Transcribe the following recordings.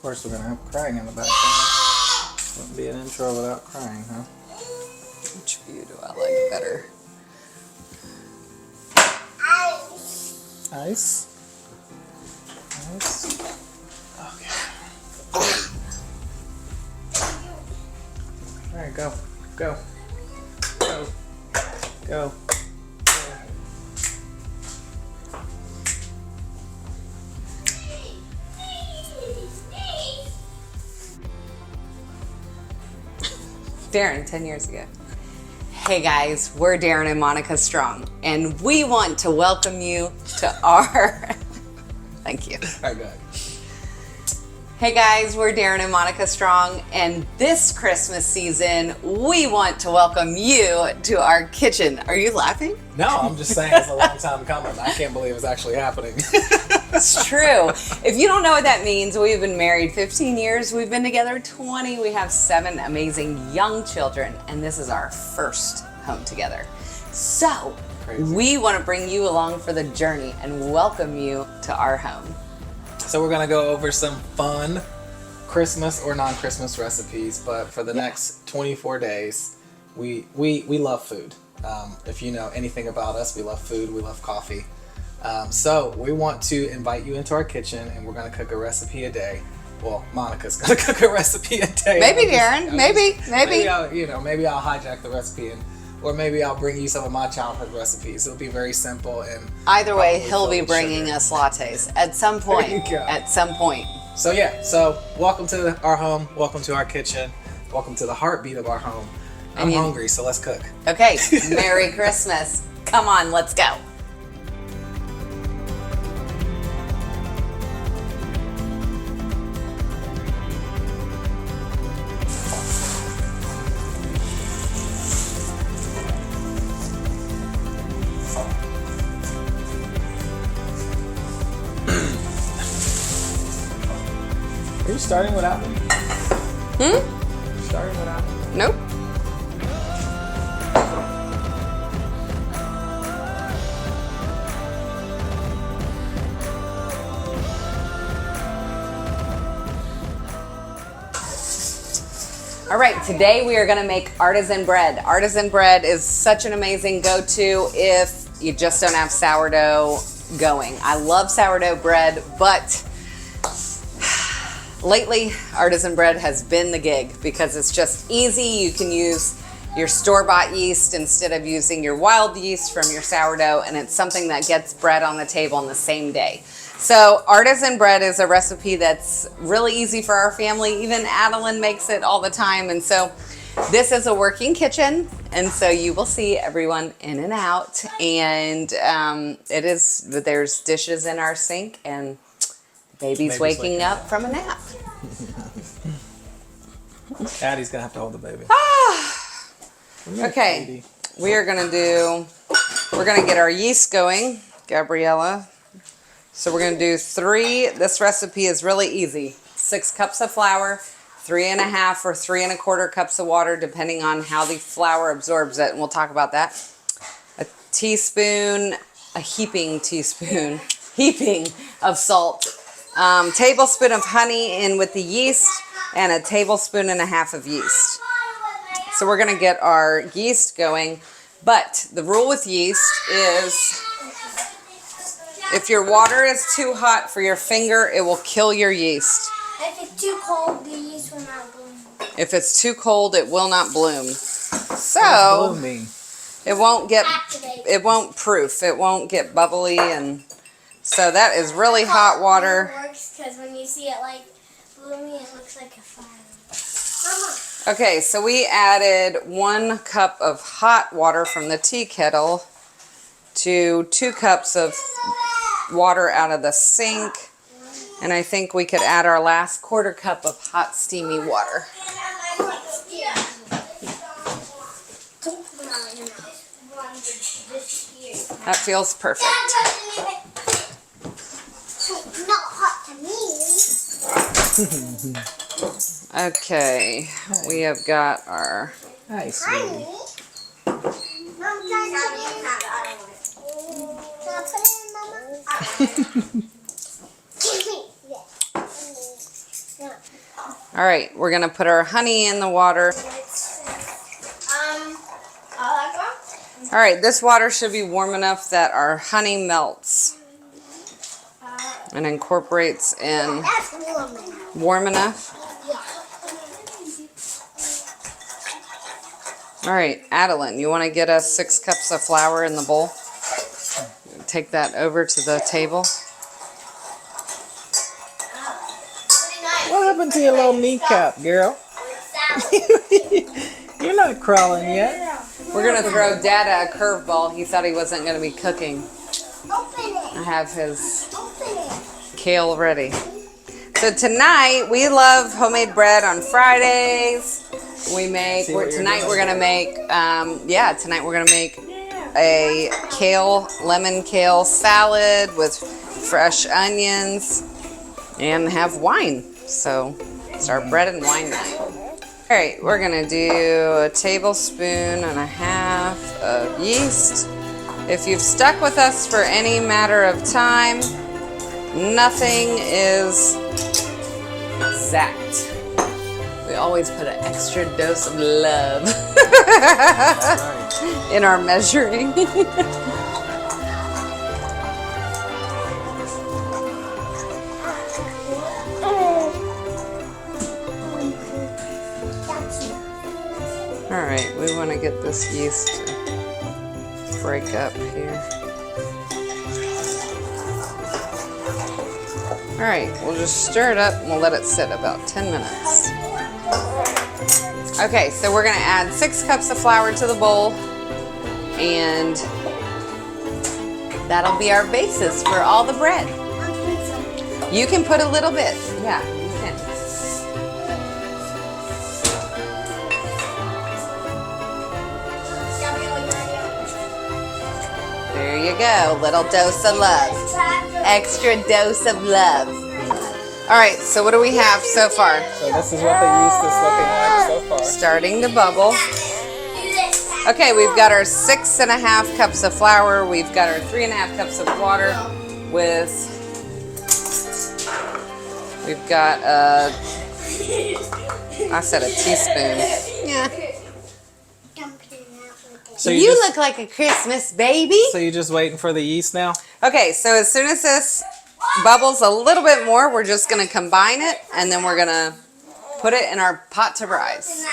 course, we're going to have crying in the background. Wouldn't be an intro without crying, huh? Which view do I like better? Ice. Ice. Okay. All right, go. Go. Go. Go. Darin, 10 years ago. Hey guys, we're Darin and Monica Strong, and we want to welcome you to our... Thank you. All right, go ahead. Hey guys, we're Darin and Monica Strong, and this Christmas season, we want to welcome you to our kitchen. Are you laughing? No, I'm just saying it's a long time coming. I can't believe it's actually happening. It's true. If you don't know what that means, we've been married 15 years. We've been together 20. We have 7 amazing young children, and this is our first home together. So Crazy. We want to bring you along for the journey and welcome you to our home. So we're gonna go over some fun Christmas or non-Christmas recipes, but for the next 24 days, we love food. If you know anything about us, we love food, we love coffee. So we want to invite you into our kitchen, and we're gonna cook a recipe a day. Well, Monica's gonna cook a recipe a day. Maybe Darin, maybe. Maybe I'll hijack the recipe, or maybe I'll bring you some of my childhood recipes. It'll be very simple and Either way, he'll be bringing us lattes at some point. There you go. At some point. So yeah, so welcome to our home, welcome to our kitchen, welcome to the heartbeat of our home. I'm hungry, so let's cook. Okay, Merry Christmas. Come on, let's go. Are you starting without me? Starting without me? Nope. All right, today we are going to make artisan bread. Artisan bread is such an amazing go-to if you just don't have sourdough going. I love sourdough bread, but lately, artisan bread has been the gig because it's just easy. You can use your store-bought yeast instead of using your wild yeast from your sourdough, and it's something that gets bread on the table in the same day. So artisan bread is a recipe that's really easy for our family. Even Adeline makes it all the time, and so this is a working kitchen, and so you will see everyone in and out, and there's dishes in our sink, and Baby's waking up from a nap. Addie's gonna have to hold the baby. Okay, we're gonna get our yeast going, Gabriella. So we're gonna do 3. This recipe is really easy. 6 cups of flour, 3½ or 3 1/4 cups of water, depending on how the flour absorbs it, and we'll talk about that. A heaping of salt. Tablespoon of honey in with the yeast, and a 1.5 tablespoons of yeast. So we're gonna get our yeast going, but the rule with yeast is if your water is too hot for your finger, it will kill your yeast. If it's too cold, the yeast will not bloom. If it's too cold, it will not bloom. So What does bloom mean? it won't proof. It won't get bubbly, and so that is really hot water. It works because when you see it like blooming, it looks like a fire. Mama. Okay, so we added 1 cup of hot water from the tea kettle to 2 cups of water out of the sink, and I think we could add our last 1/4 cup of hot steamy water. That feels perfect. Not hot to me. Okay, we have got our Nice, sweetie. All right, we're gonna put our honey in the water. All right, this water should be warm enough that our honey melts and incorporates in. That's warm enough. Warm enough? Yeah. All right, Adeline, you want to get us 6 cups of flour in the bowl? Take that over to the table. What happened to your little kneecap, girl? You're not crawling yet. We're going to throw Dada a curveball. He thought he wasn't going to be cooking. Open it. I have his Open it. kale ready. So tonight, we love homemade bread on Fridays. Tonight we're going to make, tonight we're going to make a lemon kale salad with fresh onions and have wine. So it's our bread and wine night. All right, we're gonna do a tablespoon and a half of yeast. If you've stuck with us for any matter of time, nothing is exact. We always put an extra dose of love in our measuring. All right, we want to get this yeast to break up here. All right, we'll just stir it up and we'll let it sit about 10 minutes. Okay, so we're gonna add 6 cups of flour to the bowl, and that'll be our basis for all the bread. You can put a little bit, yeah, you can. There you go, little dose of love. Extra dose of love. All right, so what do we have so far? So this is what the yeast is looking like so far. Starting to bubble. Okay, we've got our 6.5 cups of flour. We've got our 3.5 cups of water we've got I said a teaspoon. Yeah. So You look like a Christmas baby. So you're just waiting for the yeast now? Okay, so as soon as this bubbles a little bit more, we're just gonna combine it and then we're gonna put it in our pot to rise.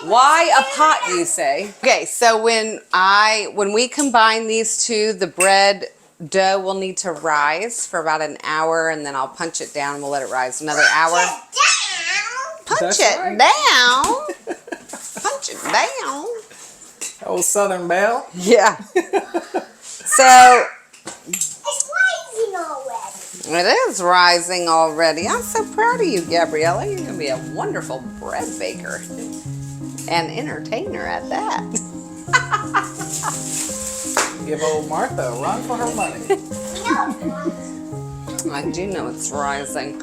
Why a pot, you say? Okay, so when we combine these two, the bread dough will need to rise for about an hour, and then I'll punch it down and we'll let it rise another hour. Punch it down. Punch it down. Old Southern Belle. Yeah. So It's rising already. it is rising already. I'm so proud of you, Gabriella. You're going to be a wonderful bread baker and entertainer at that. Give old Martha a run for her money. I do know it's rising.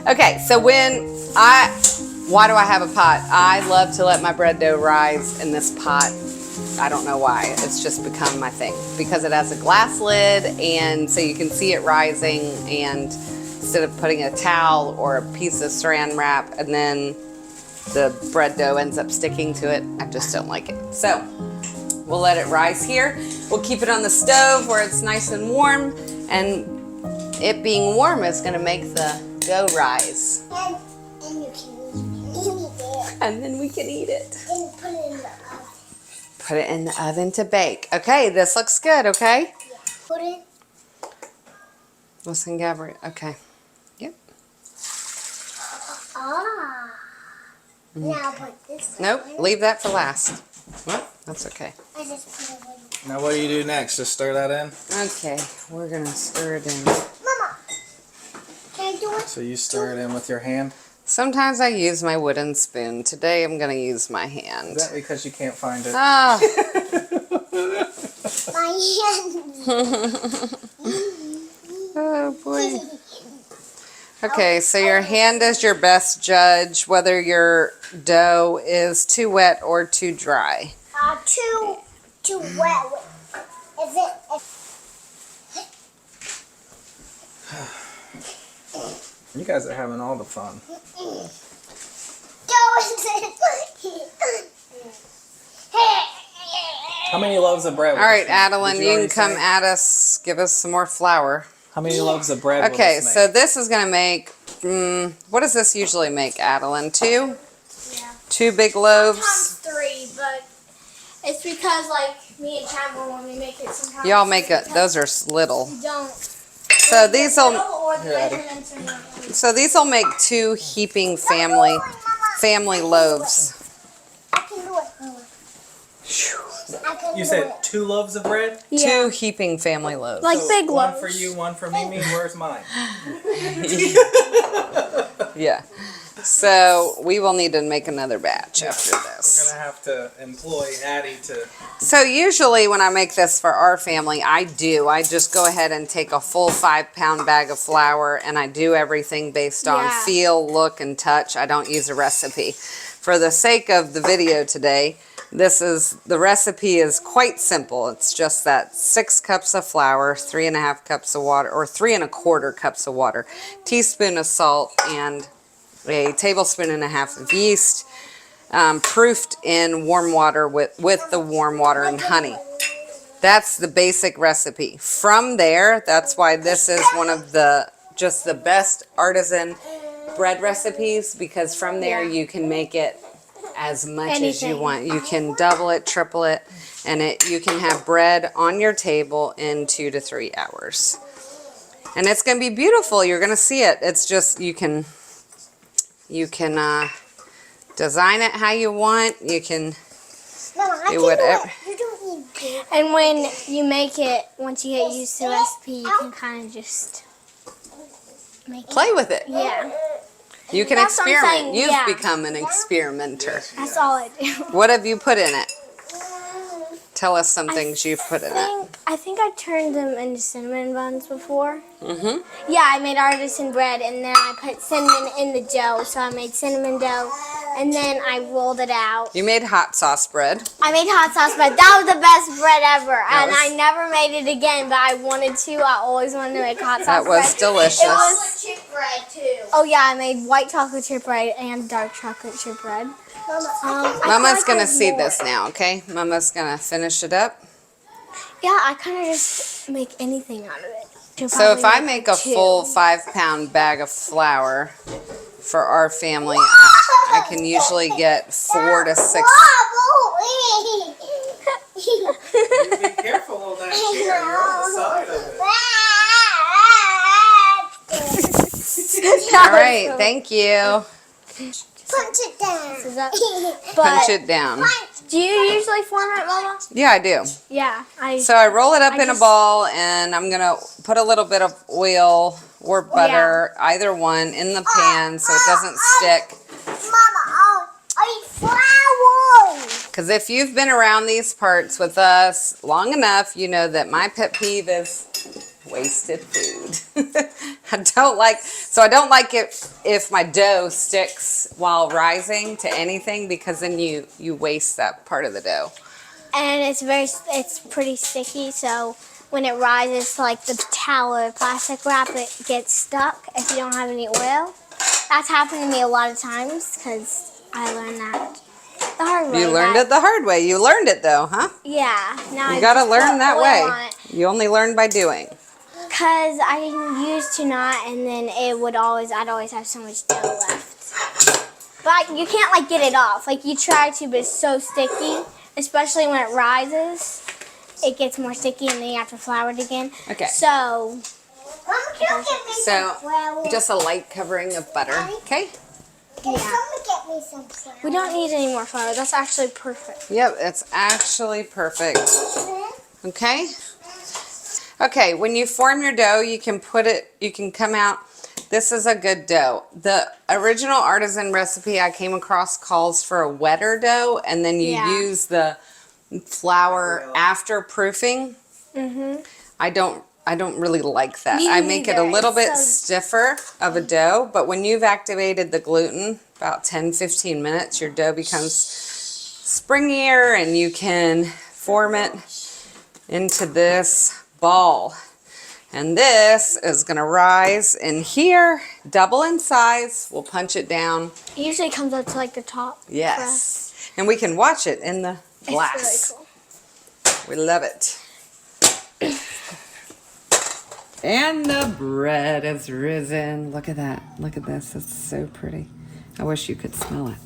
Okay, so why do I have a pot? I love to let my bread dough rise in this pot. I don't know why. It's just become my thing because it has a glass lid, and so you can see it rising, and instead of putting a towel or a piece of saran wrap and then the bread dough ends up sticking to it, I just don't like it. So we'll let it rise here. We'll keep it on the stove where it's nice and warm, and it being warm is going to make the dough rise. And you can eat it. And then we can eat it. And put it in the oven. Put it in the oven to bake. Okay, this looks good, okay? Yeah. Put it. Listen, Gabrielle. Okay. Yep. Ah. Now put this. Nope, on. leave that for last. Well, that's okay. I just put it in. Now what do you do next? Just stir that in? Okay, we're going to stir it in. Mama, can I do it? So you stir it in with your hand? Sometimes I use my wooden spoon. Today I'm going to use my hand. Is that because you can't find it? Ah, My hand. oh boy. Okay, so your hand is your best judge whether your dough is too wet or too dry. Too wet. Is it? You guys are having all the fun. How many loaves of bread? All right, Adeline, you can come at us. Give us some more flour. How many loaves of bread? Okay, will this so make? this is going to make, what does this usually make, Adeline? 2? Yeah. 2 big loaves? Sometimes 3, but it's because like me and Cameron when we make it sometimes. Y'all make it, those are little. We don't. So thes'll, Here, thes'll make 2 heaping family loaves. I can do it. You said 2 loaves of bread? 2 heaping family loaves. Like big one loaves. for you, one for Mimi. Where's mine? Yeah. So we will need to make another batch after this. We're gonna have to employ Addie to. So usually when I make this for our family, I just go ahead and take a full 5-pound bag of flour and I do everything based on Yeah. feel, look, and touch. I don't use a recipe. For the sake of the video today, the recipe is quite simple. It's just that 6 cups of flour, 3.5 cups of water, or 3.25 cups of water, teaspoon of salt, and a tablespoon and a half of yeast, proofed in warm water with the warm water and honey. That's the basic recipe. From there, that's why this is one of the best artisan bread recipes, because from there you can make it as much as you want. You can double it, triple it, and you can have bread on your table in 2 to 3 hours. And it's going to be beautiful. You're going to see it. It's just you can design it how you want. You can do whatever. And when you make it, once you get used to the recipe, you can kind of just make it. Play with it. Yeah, You can That's what I'm experiment. saying, You've yeah. become an experimenter. that's all I do. What have you put in it? Tell us some things you've put in it. I think I turned them into cinnamon buns before. Mm-hmm. Yeah, I made artisan bread and then I put cinnamon in the dough. So I made cinnamon dough and then I rolled it out. You made hot sauce bread. I made hot sauce bread. That was the best bread ever. And was- I never made it again, but I wanted to. I always wanted to make hot sauce That bread. was delicious. It was chip bread too. Oh yeah, I made white chocolate chip bread and dark chocolate chip bread. Mama's going to see this now, okay? Mama's going to finish it up. Yeah, I kind of just make anything out of it. So if I make a full 5-pound bag of flour for our family, I can usually get 4 to 6. You be careful on that chair. You're on the side of it. All right, thank you. Punch it down. Punch it down. Do you usually form it, Mama? Yeah, I do. Yeah, So I roll it up in a just- ball, and I'm going to put a little bit of oil or butter, either one, in the pan so it doesn't stick. Mama, I flowers. Because if you've been around these parts with us long enough, you know that my pet peeve is wasted food. I don't like it if my dough sticks while rising to anything, because then you waste that part of the dough. And it's pretty sticky, so when it rises, like the towel or plastic wrap, it gets stuck if you don't have any oil. That's happened to me a lot of times because I learned that the hard way. You learned it the hard way. You learned it though, huh? Yeah. Now You gotta learn that way. You only learn by doing. Because I used to not, and then I'd always have so much dough left. But you can't like get it off. Like you try to, but it's so sticky. Especially when it rises, it gets more sticky, and then you have to flour it again. Okay. So Just a light covering of butter, okay? yeah. We don't need any more flour. That's actually perfect. Yep, it's actually perfect. Okay? Okay, when you form your dough, you can come out. This is a good dough. The original artisan recipe I came across calls for a wetter dough, and then you use the flour after proofing. Mhm. I don't really like that. Me I make it a neither. little It's bit so- stiffer of a dough, but when you've activated the gluten, about 10-15 minutes, your dough becomes springier and you can form it into this ball. And this is gonna rise in here, double in size. We'll punch it down. It usually comes up to like the top. Yes. And we can watch it in the glass. It's really cool. We love it. And the bread is risen. Look at that. Look at this. It's so pretty. I wish you could smell it.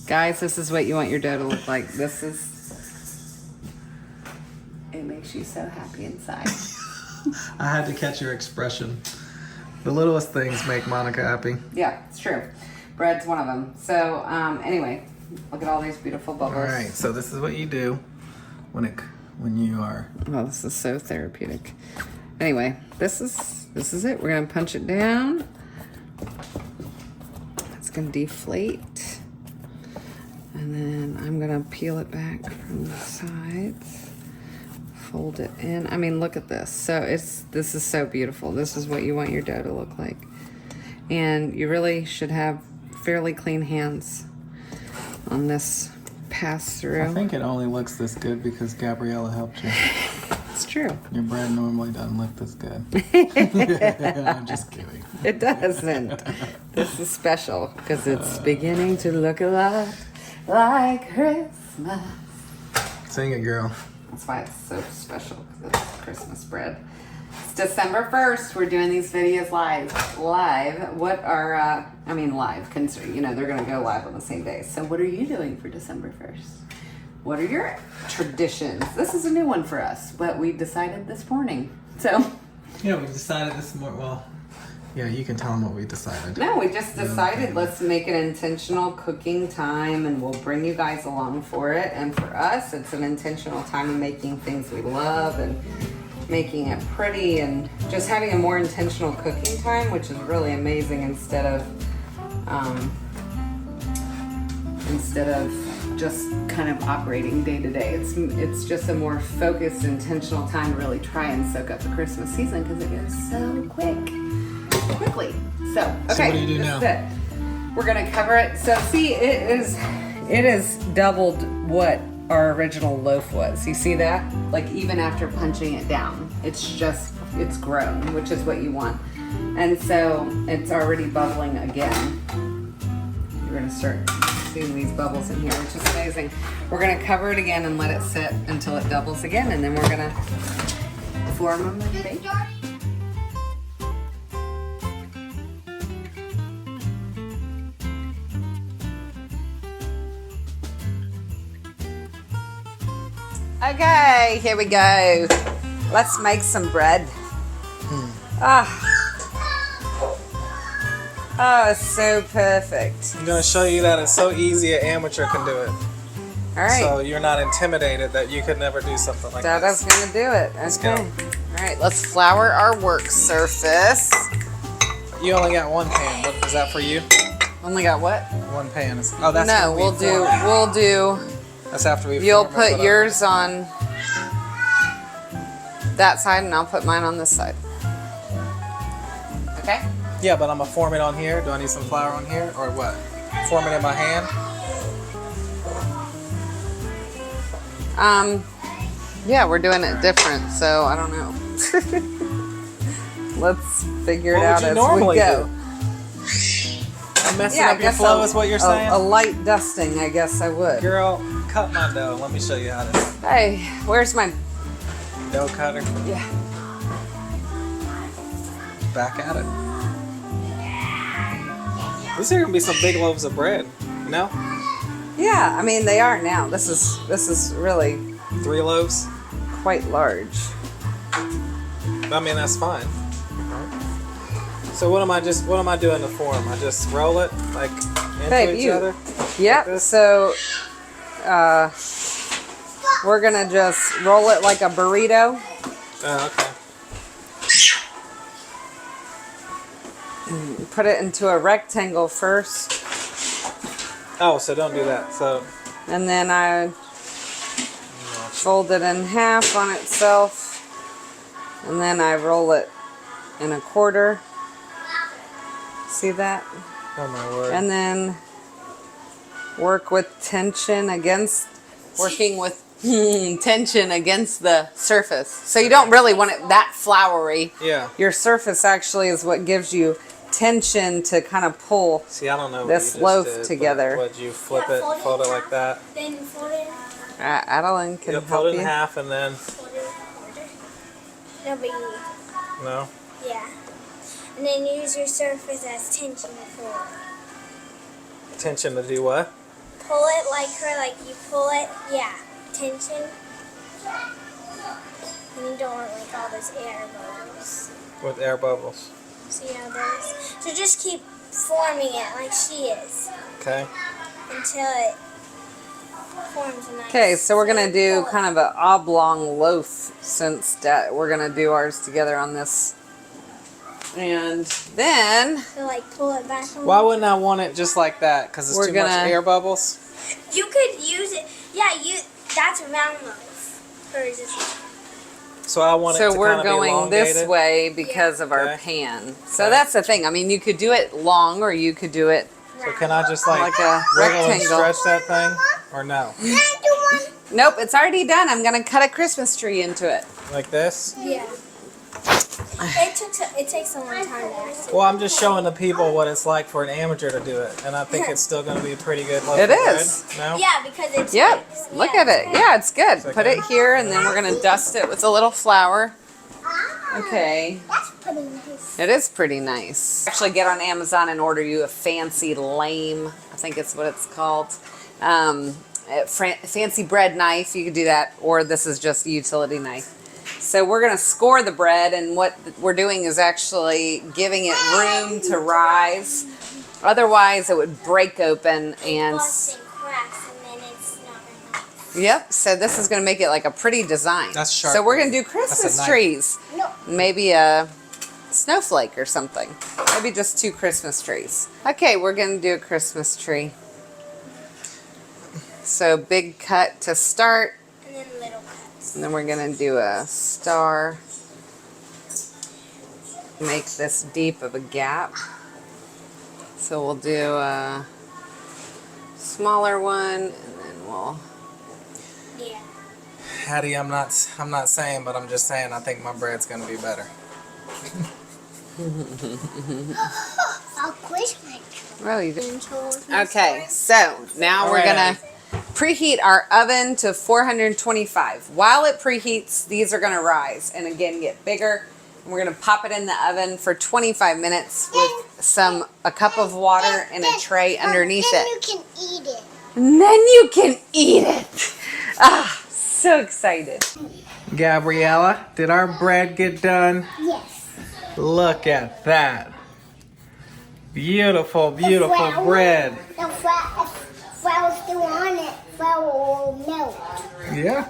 Guys, this is what you want your dough to look like. This is... It makes you so happy inside. I had to catch your expression. The littlest things make Monica happy. Yeah, it's true. Bread's one of them. So, anyway, look at all these beautiful bubbles. All right, so this is what you do when you are... Oh, this is so therapeutic. Anyway, this is it. We're gonna punch it down. It's gonna deflate. And then I'm gonna peel it back from the sides. Fold it in. I mean, look at this. So this is so beautiful. This is what you want your dough to look like. And you really should have fairly clean hands on this pass through. I think it only looks this good because Gabriella helped you. It's true. Your bread normally doesn't look this good. I'm just kidding. It doesn't. This is special because it's beginning to look a lot like Christmas. Sing it, girl. That's why it's so special, because it's Christmas bread. It's December 1st. We're doing these videos live. What are, live, considering, they're going to go live on the same day. So what are you doing for December 1st? What are your traditions? This is a new one for us, but we decided this morning. So. Yeah, we decided this morning. Well, yeah, you can tell them what we decided. No, we just decided let's make an intentional cooking time, and we'll bring you guys along for it. And for us, it's an intentional time of making things we love and making it pretty and just having a more intentional cooking time, which is really amazing instead of just kind of operating day to day. It's just a more focused, intentional time to really try and soak up the Christmas season because it goes so quickly. So okay, so what do you do now? We're gonna cover it. So see, it is doubled what our original loaf was. You see that? Like even after punching it down, it's grown, which is what you want. And so it's already bubbling again. You're gonna start seeing these bubbles in here, which is amazing. We're gonna cover it again and let it sit until it doubles again, and then we're gonna form them and bake. Okay, here we go. Let's make some bread. Oh, it's so perfect. I'm going to show you that it's so easy an amateur can do it. All right. So you're not intimidated that you could never do something like Dada's this. gonna do it. Let's Okay. go. All right, let's flour our work surface. You only got one pan. What, is that for you? Only got what? One pan. Oh, that's No, gonna be we'll do. That's after we. You'll form it, put whatever. yours on that side, and I'll put mine on this side. Okay. Yeah, but I'm gonna form it on here. Do I need some flour on here, or what? Form it in my hand. Yeah, we're doing it different, so I don't know. Let's figure it What out would you as normally we go. I'm messing up your flow, is what you're saying. A light dusting, I guess I would. Girl, cut my dough. Let me show you how to Hey, where's my dough cutter. yeah? Back at it. These are gonna be some big loaves of bread. No? Yeah, I mean they are now. This is really 3 loaves. quite large. I mean that's fine. So what am I doing to form? I just roll it like into Babe, each you- other. Yep. this? So we're gonna just roll it like a burrito. Oh, okay. Put it into a rectangle first, Oh, so don't do that. So and then I fold it in half on itself, and then I roll it in a quarter. See that? oh my word. And then work with tension against, working with tension against the surface. So you don't really want it that floury. Yeah. Your surface actually is what gives you tension to kind of pull See, I don't know this what you loaf just did, together. Would you flip it, fold it like that? Then fold it. Adeline can You'll help fold it in you. half and then No, but you, no. yeah. And then use your surface as tension to pull it. Tension to do what? Pull it like her, like you pull it, yeah. Tension. And you don't want like all those air bubbles. With air bubbles. See how those? So just keep forming it like she is Okay. until it forms a nice. Okay, so we're gonna do pull it. kind of an oblong loaf since we're gonna do ours together on this. And then So like pull it back on. Why wouldn't I want it just like that? Because it's We're too much gonna- air bubbles? You could use it. Yeah, that's a round loaf. Or is this? So I want it so to we're kind of be going this elongated. way because of our Okay. pan. So Okay. that's the thing. I mean, you could do it long or you could do it So can I just like a wiggle and rectangle. stretch that thing? Or no? Can I do one? Nope, it's already done. I'm gonna cut a Christmas tree into it. Like this? Yeah. It takes a long time to actually. Well, I'm just showing the people what it's like for an amateur to do it. And I think it's still going to be a pretty good loaf It of bread. is. No? Yeah, because it's. Yep, it's- look yeah, at it. it's Yeah, it's good. It's Put okay. it here and then we're gonna dust it with a little flour. Okay. That's pretty nice. It is pretty nice. Actually get on Amazon and order you a fancy lame, I think it's what it's called. Fancy bread knife, you could do that, or this is just a utility knife. So we're gonna score the bread, and what we're doing is actually giving it room to rise. Otherwise it would break open and Bust and cracks, and then it's not very nice. yep, so this is gonna make it like a pretty design. That's sharp. So we're gonna do That's a Christmas knife. trees. No. Maybe a snowflake or something. Maybe just 2 Christmas trees. Okay, we're gonna do a Christmas tree. So big cut to start, And then little cuts. and then we're gonna do a star. Make this deep of a gap. So we'll do a smaller one, and then we'll. Yeah. Hattie, I'm not saying, but I'm just saying I think my bread's going to be better. I'll quit my Oh, you do. control. Okay, so now we're gonna preheat our oven to 425. While it preheats, these are gonna rise and again get bigger. And we're gonna pop it in the oven for 25 minutes with a cup of water and a tray underneath then it. you can eat it. And then you can eat it. Ah, so excited. Gabriella, did our bread get done? Yes. Look at that. Beautiful, beautiful flour. bread. The flour's still on it. Flour will melt. Yeah.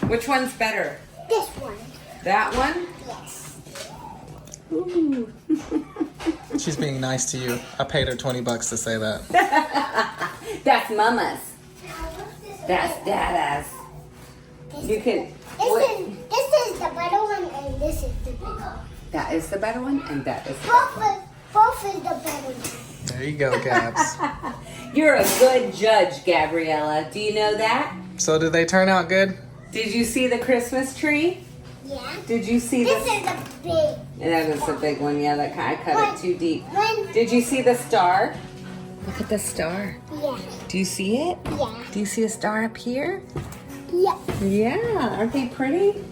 Which one's better? This one. That one? Yes. She's being nice to you. I paid her $20 to say that. That's Mama's. That's Dada's. You can. This is the better one, and this is the better one. That is the better one, and that is. Both is the better one. There you go, Gabs. You're a good judge, Gabriella. Do you know that? So did they turn out good? Did you see the Christmas tree? Yeah. Did you see This the? is the big. That was the big one. Yeah, that kind of cut it too deep. When, Did you see the star? Look at the star. yeah. Do you see it? Yeah. Do you see a star up here? Yeah. Yeah. Aren't they pretty?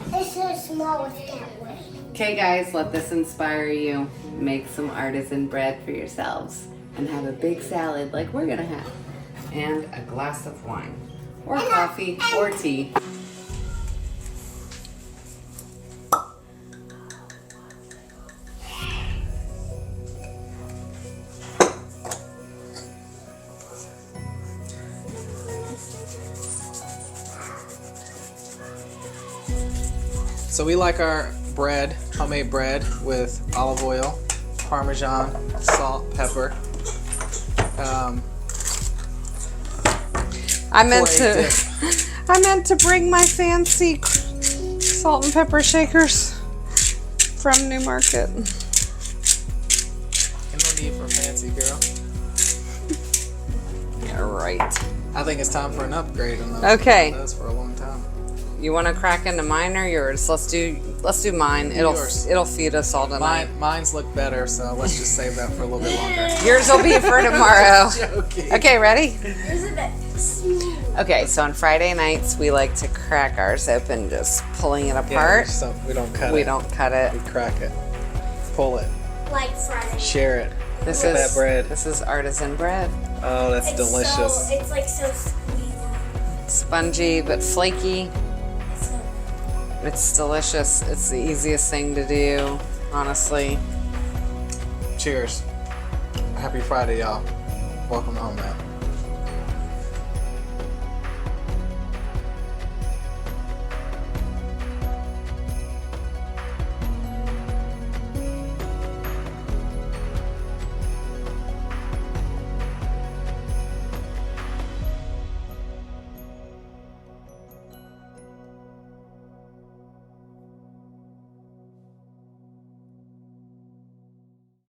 This is small that way. Okay, guys, let this inspire you. Make some artisan bread for yourselves and have a big salad like we're gonna have, and a glass of wine, or coffee, or tea. So we like our bread, homemade bread with olive oil, Parmesan, salt, pepper. I meant for a dip. I meant to bring my fancy salt and pepper shakers from New Market. Ain't no need for fancy, girl. Yeah, right. I think it's time for an upgrade on those. Okay. Those for a long time. You want to crack into mine or yours? Let's do mine. Yours. It'll feed us all tonight. Mine's look better, so let's just save that for a little bit longer. Yours will be for tomorrow. Joking. Okay, ready? There's a bit smooth. Okay, so on Friday nights we like to crack ours open, just pulling it Yeah, apart. so we don't cut it. We don't cut it. We crack it. Pull it. Like Friday. Share it. This Look at is that bread. This is artisan bread. Oh, that's delicious. It's like so squeezy. Spongy but flaky. It's so It's delicious. It's the easiest thing to do, honestly. Cheers. Happy Friday, y'all. Welcome to Homeland.